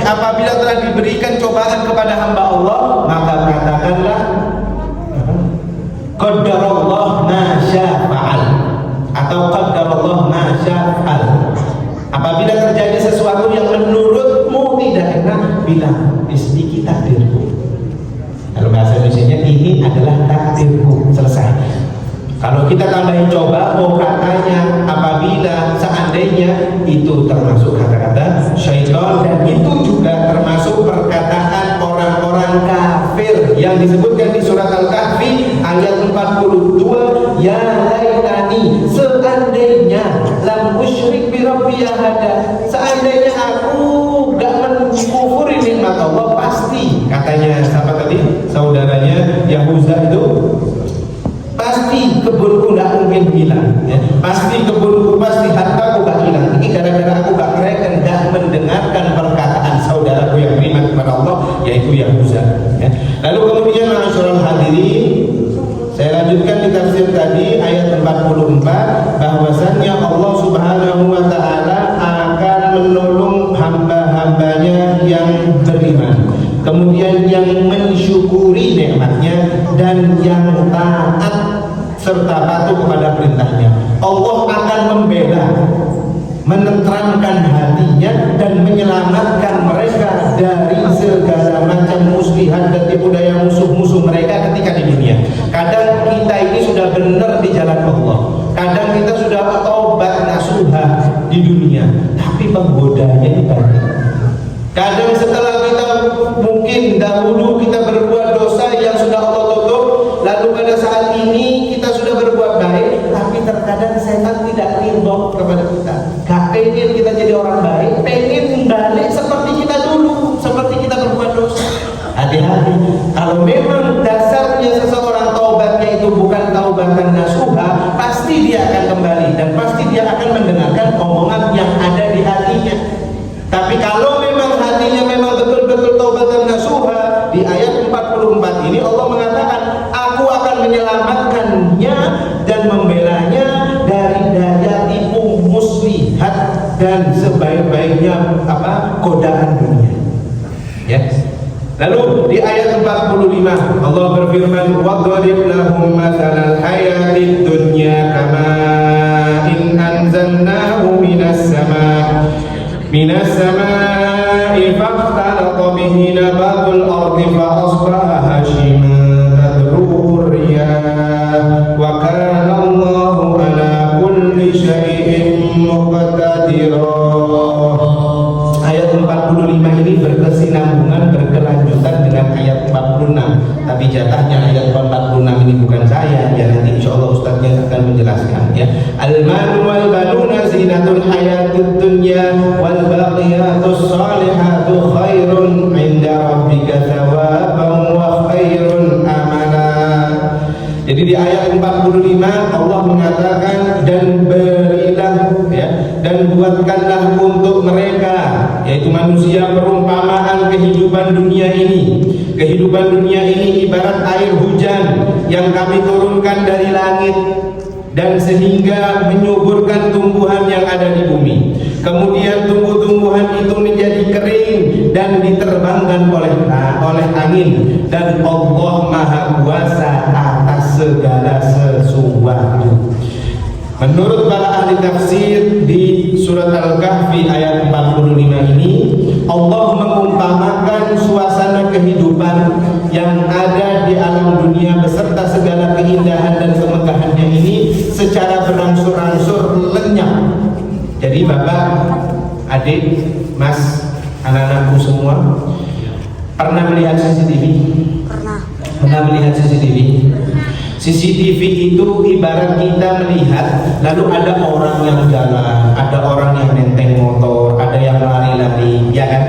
apabila telah diberikan cobaan kepada hamba Allah, maka katakanlah qadarallah ma syaa fa'al atau qadarallah ma syaa fa'al. Apabila terjadi sesuatu yang menurutmu tidak enak, bilang ini takdirku. Kalau bahasa Indonesianya, ini adalah takdirku. Selesai. Kalau kita tambahin coba, oh katanya, apabila, seandainya, itu termasuk kata-kata syaitan, dan itu juga termasuk perkataan orang-orang kafir yang disebutkan di surat Al-Kahfi ayat 42, ya laitani, seandainya lam usyrik bi rabbi ahada, seandainya aku gak mengkufuri nikmat Allah, pasti, katanya siapa tadi? Saudaranya Yahuza itu, pasti kebunku tidak mungkin hilang, ya. Pasti kebunku, pasti hartaku gak hilang. Ini gara-gara aku gak mereka tidak mendengarkan perkataan saudaraku yang beriman kepada Allah, yaitu Yahuza, ya. Lalu kemudian ma'asyiral hadirin, saya lanjutkan di tafsir tadi ayat 44, bahwasannya Allah Subhanahu wa Ta'ala akan menolong hamba-hambanya yang beriman, kemudian yang mensyukuri nikmatnya, dan yang taat serta patuh kepada perintahnya. Allah akan membela, menenteramkan hatinya, dan menyelamatkan mereka dari segala macam muslihat dan tipu daya musuh-musuh mereka ketika di dunia. Kadang kita ini sudah benar di jalan Allah, kadang kita sudah taubat nasuha di dunia, tapi penggodanya itu banyak. Kadang setelah kita mungkin dahulu kita berbuat dosa yang sudah Allah tutup, lalu pada saat ini kita sudah berbuat baik, tapi terkadang setan tidak ridho kepada kita. Gak pengen kita jadi orang baik, pengen balik seperti kita dulu, seperti kita berbuat dosa. Hati-hati, kalau memang dasarnya seseorang taubatnya itu bukan taubatan nasuha, pasti dia akan kembali dan pasti dia akan mendengarkan omongan yang ada di hatinya. Tapi kalau memang hatinya memang betul-betul taubatan nasuha, di ayat 44 ini Allah mengatakan, aku akan menyelamatkannya dan membelanya dari daya tipu muslihat dan sebaik-baiknya godaan dunia. Ya. Lalu di ayat 45 Allah berfirman, wadrib lahum matsalal hayatid dunya kama in anzalnahu minas samaa'i fakhtalata bihi nabatul ardi fa asbaha hashiman tadruhu riyah wa kana Allahu ala kulli syai'in muqtadira. Ayat 45 ini berkesinambungan, berkelanjutan dengan ayat 46. Tapi jatahnya ayat 46 ini bukan saya, ya nanti insyaallah ustaznya akan menjelaskan, ya. Al-malu wal banuna zinatul hayatid dunya wal baqiyatus salihatu khairun 'inda rabbika thawaban wa khairun amala. Jadi di ayat 45 Allah mengatakan, dan berilah, ya, dan buatkanlah untuk mereka, yaitu manusia, perumpamaan kehidupan dunia ini. Kehidupan dunia ini ibarat air hujan yang kami turunkan dari langit, dan sehingga menyuburkan tumbuhan yang ada di bumi. Kemudian tumbuh-tumbuhan itu menjadi kering dan diterbangkan oleh angin, dan Allah Maha Kuasa atas segala sesuatu. Menurut para ahli tafsir di surat Al-Kahfi ayat 45 ini, Allah mengumpamakan suasana kehidupan yang ada di alam dunia beserta segala keindahan dan kemegahannya ini secara berangsur-angsur lenyap. Jadi bapak, adik, mas, anak-anakku semua pernah melihat CCTV? Pernah melihat CCTV? CCTV itu ibarat kita melihat, lalu ada orang yang jalan, ada orang yang nenteng motor, ada yang lari-lari, ya kan?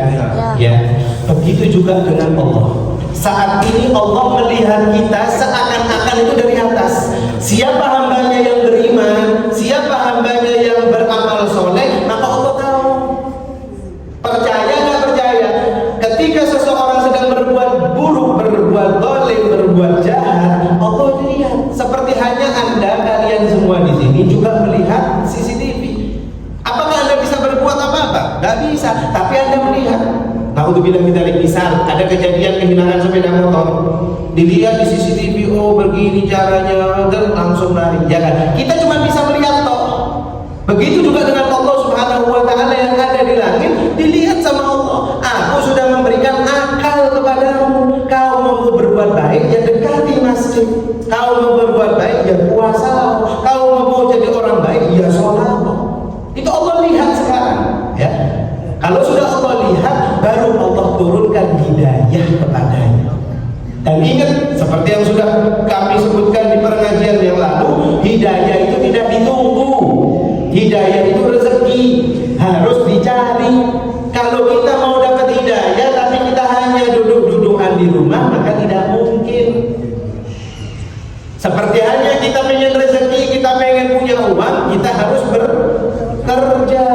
Ya. Begitu juga dengan Allah. Saat ini Allah melihat kita seakan-akan itu dari atas. Siapa hambanya yang beriman, siapa hambanya yang beramal soleh, maka Allah tahu. Percaya nggak percaya? Ketika seseorang sedang berbuat buruk, berbuat zalim, berbuat jahat, Allah lihat. Seperti hanya Anda, kalian semua di sini juga melihat CCTV. Apakah Anda bisa berbuat apa-apa? Nggak bisa. Tapi Anda melihat. Nah, untuk bilang kita misal ada kejadian kehilangan sepeda motor, dilihat di CCTV, oh begini caranya, dan langsung lari, ya kan? Kita cuma bisa melihat toh. Begitu juga dengan Allah Subhanahu wa Ta'ala yang ada di langit, dilihat sama Allah. Aku sudah memberikan akal kepadamu. Kau mau berbuat baik, ya dekati masjid. Kau mau berbuat baik, ya puasa. Kau mau jadi orang baik, ya sholat. Itu Allah lihat sekarang, ya. Kalau sudah Allah lihat, baru Allah turunkan hidayah kepadanya. Dan ingat, seperti yang sudah kami sebutkan di pengajian yang lalu, hidayah itu tidak ditunggu. Hidayah itu rezeki, harus dicari. Kalau kita mau dapat hidayah, tapi kita hanya duduk-dudukan di rumah, maka tidak mungkin. Seperti hanya kita pengen rezeki, kita pengen punya uang, kita harus bekerja.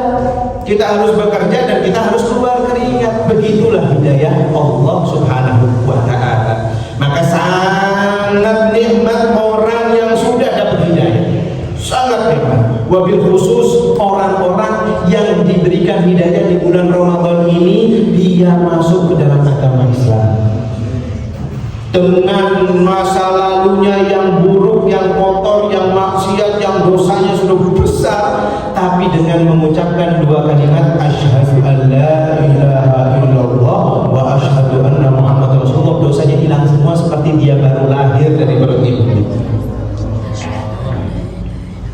Kita harus bekerja dan kita harus keluar keringat. Begitulah hidayah Allah Subhanahu wa Ta'ala. Maka sangat nikmat orang yang sudah dapat hidayah. Sangat nikmat. Wabil khusus orang-orang yang diberikan hidayah di bulan Ramadan ini, dia masuk ke dalam agama Islam. Dengan masa lalunya yang buruk, yang kotor, yang maksiat, yang dosanya sudah besar, tapi dengan mengucapkan dua kalimat asyhadu an la ilaha illallah wa asyhadu anna muhammadar rasulullah, dosanya hilang semua seperti dia baru lahir dari perut ibunya.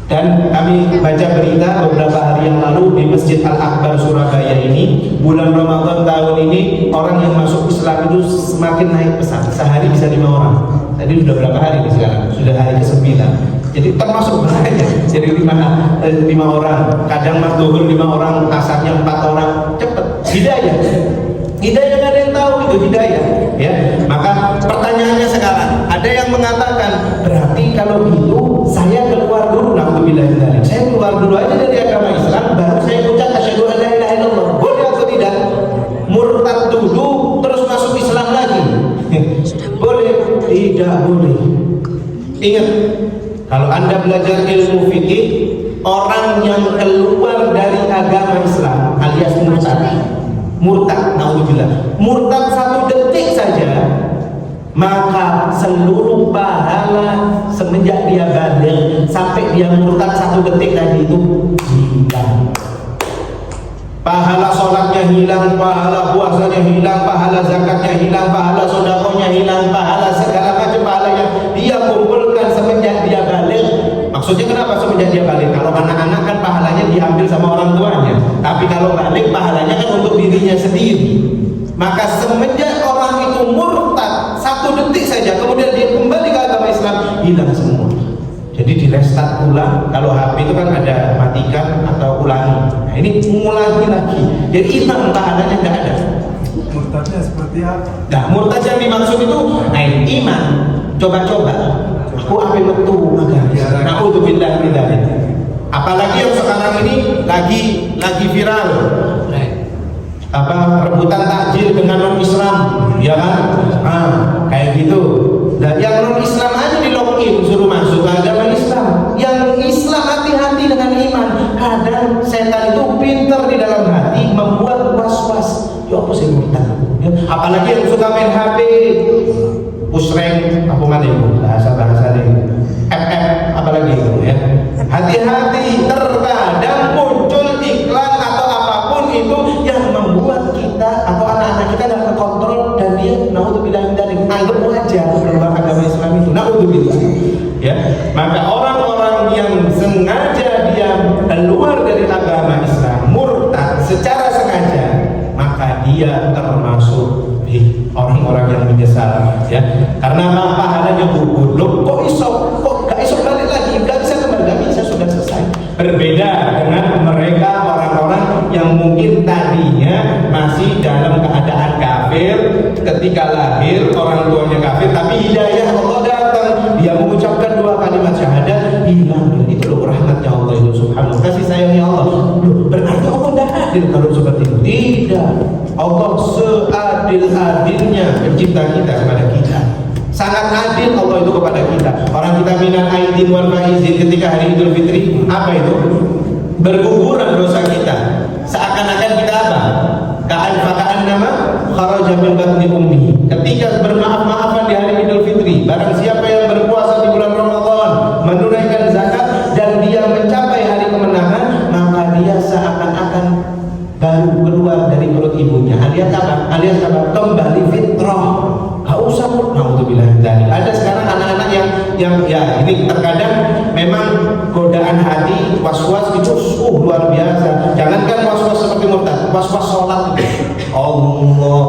Dan kami baca berita beberapa hari yang lalu di Masjid Al-Akbar Surabaya ini, bulan Ramadan tahun ini orang yang masuk Islam itu semakin naik pesat. Sehari bisa 5 orang. Tadi sudah berapa hari nih sekarang? Sudah hari ke-9. Jadi termasuk banyak. Jadi 5 orang. Kadang mas zuhur 5 orang, asarnya 4 orang. Cepet. Hidayah. Hidayah nggak ada yang tahu itu hidayah. Ya. Maka pertanyaannya sekarang, ada yang mengatakan berarti kalau gitu saya keluar dulu, na'udzubillah dzalik. Saya keluar dulu aja dari agama Islam, baru saya ucap asyhadu an la ilaha illallah. Boleh atau tidak? Murtad dulu terus masuk Islam lagi. Boleh? Tidak boleh. Ingat, kalau Anda belajar ilmu fikih, orang yang keluar dari agama Islam alias murtad, naudzubillah, murtad 1 detik saja, maka seluruh pahala semenjak dia balik sampai dia murtad 1 detik tadi itu hilang. Pahala sholatnya hilang, pahala puasanya hilang, pahala zakatnya hilang, pahala sodakohnya hilang, pahala segala macam pahala yang dia kumpulkan semenjak dia balik. Maksudnya kenapa semenjak dia balik? Kalau anak-anak kan pahalanya diambil sama orang tuanya, tapi kalau balik pahalanya kan untuk dirinya sendiri. Maka semenjak orang itu murtad 1 detik saja, kemudian dia kembali ke agama Islam, hilang semua. Jadi di restart ulang. Kalau HP itu kan ada matikan atau ulangi. Nah ini mengulangi lagi. Jadi hilang, pahalanya nggak ada. Murtadnya seperti apa? Nah murtad yang dimaksud itu iman. Coba-coba. Aku apa metu agama. Na'udzubillah min dzalik. Apalagi yang sekarang ini lagi viral. Apa rebutan takjil dengan non Islam, ya kan? Kayak gitu. Dan yang non Islam aja di login suruh masuk ke agama Islam. Yang Islam hati-hati dengan iman. Kadang setan itu pintar di dalam hati membuat was-was. Ya apa sih murtad? Apalagi yang suka main HP, pusreng, apa mana itu bahasa ini, apalagi itu ya. Hati-hati, terkadang muncul iklan atau apapun itu yang membuat kita atau anak-anak kita tidak terkontrol dan dia naudzubillah min dzalik, anggap wajar dalam agama Islam itu, naudzubillah. Ya, maka orang-orang yang sengaja dia keluar dari agama Islam, murtad secara sengaja, maka dia termasuk orang-orang yang menyesal, ya, karena pahalanya gugur. Loh, kok iso ketika lahir orang tuanya kafir, tapi hidayah Allah datang, dia mengucapkan 2 kalimat syahadat, hilang. Itu loh rahmatnya Allah itu, subhanallah, kasih sayangnya Allah. Loh, berarti Allah tidak adil kalau seperti itu? Tidak. Allah seadil-adilnya pencipta kita kepada kita. Sangat adil Allah itu kepada kita. Orang kita minal aidin wal faizin ketika hari Idul Fitri, apa itu? Berguguran dosa kita. Seakan-akan kita apa? Ka'an nama kharaja min batni ummi. Ketika bermaaf-maafan di hari Idul Fitri, barang siapa yang berpuasa di bulan Ramadan, menunaikan zakat dan dia mencapai hari kemenangan, maka dia seakan-akan baru keluar dari perut ibunya. Alias apa? Alias apa? Kembali fitrah. Gak usah pun. Naudzubillah dzalik. Ada sekarang anak-anak yang ya ini terkadang memang godaan hati, was-was itu luar biasa. Jangankan was-was seperti murtad, was-was sholat itu. Allah.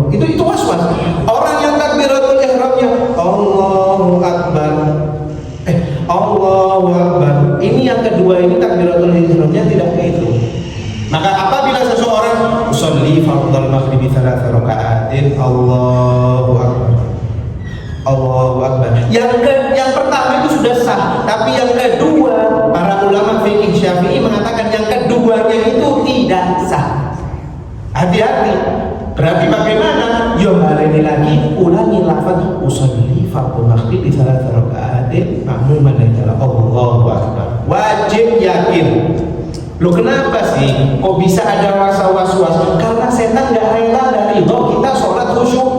Itu was-was. Orang yang takbiratul ihramnya Allahu Akbar. Allahu Akbar. Ini yang kedua ini takbiratul ihramnya tidak kehitung. Maka apabila seseorang usolli fardhal maghribi 3 raka'atin, Allahu Akbar. Allahu Akbar. Yang pertama itu sudah sah, tapi yang kedua para ulama fikih Syafi'i mengatakan yang keduanya itu tidak sah. Hati-hati. Berarti bagaimana? Yo baleni lagi, ulangi lafaz usolli fardhal maghribi 3 raka'atin ma'muman lillahi Allahu Akbar. Wajib yakin. Loh kenapa sih? Kok bisa ada was-was? Karena setan gak rela dari kita sholat khusyuk.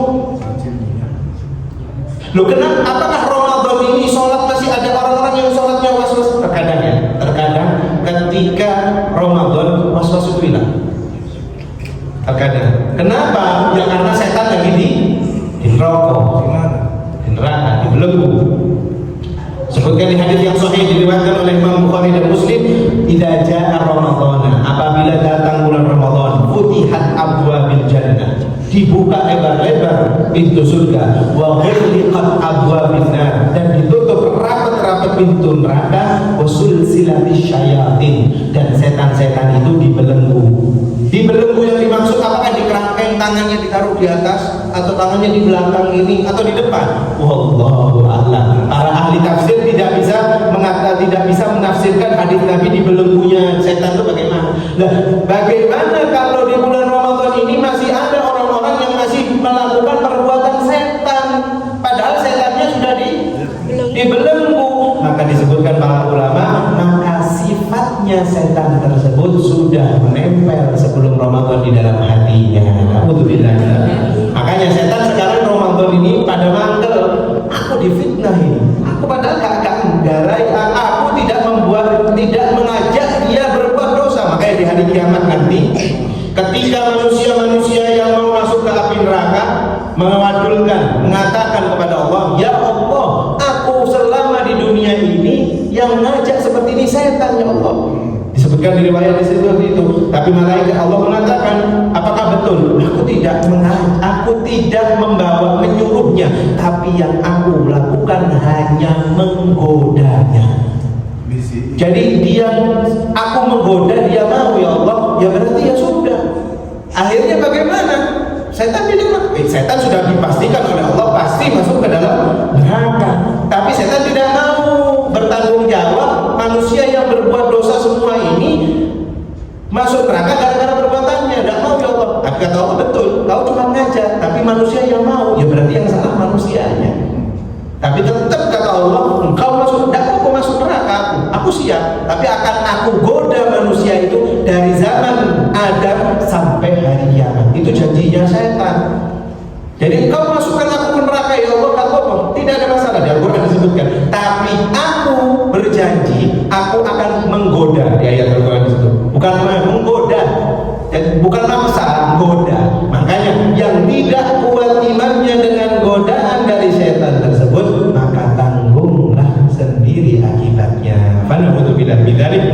Loh kenapa? Apakah Ramadan ini sholat masih ada orang-orang yang sholatnya was-was? Terkadang ya, terkadang ketika Ramadan was-was itu hilang. Terkadang. Kenapa? Ya karena setan lagi di neraka, di belenggu. Sebutkan di hadis yang sahih diriwayatkan oleh Imam Bukhari dan Muslim, idza jaa Ramadan, apabila datang bulan Ramadan, futihat abwabil jannah, dibuka lebar-lebar pintu surga, wa ghulqat abwabin nar, dan ditutup rapat-rapat pintu neraka, wa sulsilatis syayatin, dan setan-setan itu dibelenggu. Dibelenggu yang dimaksud apakah di kerangkeng, tangannya ditaruh di atas atau tangannya di belakang ini atau di depan? Wallahu a'lam. Para ahli tafsir tidak bisa menafsirkan hadis Nabi dibelenggunya setan itu bagaimana. Nah, bagaimana kalau di bulan Ramadan ini masih ada orang-orang yang masih melakukan perbuatan setan, padahal setannya sudah dibelenggu? Maka disebutkan para ulama, maka sifatnya setan tersebut sudah menempel sebelum Ramadan di dalam hatinya. Alhamdulillah. Makanya setan sekarang Ramadan ini pada manggel, aku difitnah ini. Aku padahal gak menggarai, aku tidak mengajak dia berbuat dosa. Makanya di hari kiamat nanti, ketika manusia-manusia yang mau masuk ke api neraka mewadulkan, mengatakan kepada Allah, ya Allah, aku selama di dunia ini yang ngajak seperti ini setan, ya Allah. Disebutkan di riwayat di situ itu. Tapi malaikat Allah mengatakan, apakah betul? Aku tidak membawa menyuruhnya, tapi yang aku lakukan hanya menggodanya. Jadi aku menggoda, dia mau, ya Allah, ya berarti ya sudah. Akhirnya bagaimana? Setan setan sudah dipastikan oleh Allah pasti masuk ke dalam neraka. Tapi setan tidak mau bertanggung jawab. Manusia yang berbuat dosa semua ini masuk neraka gara-gara perbuatannya. Tidak mau, ya Allah. Tapi kata Allah, betul, kau cuma ngajak, tapi manusia yang mau, ya berarti yang salah manusianya. Tapi tetap kata Allah, engkau masuk neraka, aku siap, tapi akan aku goda manusia itu dari zaman Adam sampai hari kiamat. Itu janjinya setan. Jadi engkau masukkan aku ke neraka, ya Allah, kata Allah, tidak ada masalah. Di Al-Quran disebutkan, tapi aku berjanji aku akan menggoda. Di ayat Al-Quran itu bukan menggoda, bukan maksa, goda. Makanya yang tidak kuat imannya dengan godaan dari setan tersebut, maka tanggungllah sendiri akibatnya. Fana'udzubillah bidzalik.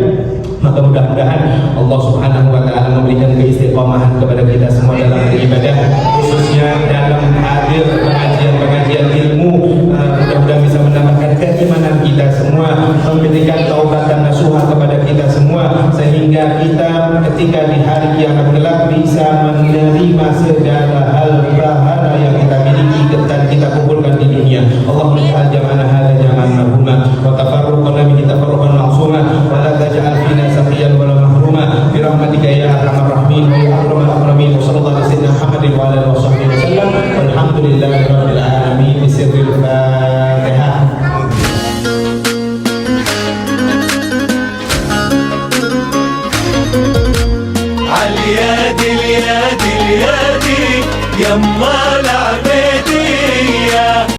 Maka mudah-mudahan Allah Subhanahu wa taala memberikan keistiqomahan kepada kita semua dalam beribadah, khususnya dalam hadir pengajian ilmu. Mudah-mudahan bisa menambahkan keimanan kita semua, memberikan taubat dan nasuha kepada kita semua, sehingga kita ketika di hari kiamat kelak bisa menerima segala hal pahala yang kita miliki dan kita kumpulkan di dunia. Allahumma ij'al jam'ana hadza jam'an marhuma wa tafarruqana min tafarruqan ma'suma wa la taj'al fina saqiyan wa la mahruma bi rahmatika ya arhamar rahimin wa ya akramal akramin. Wa sallallahu alaihi wasallam Muhammadin wa alihi wasallam. Walhamdulillahi rabbil alamin. Bisirril Fatihah. اليادي اليادي اليادي يما العدو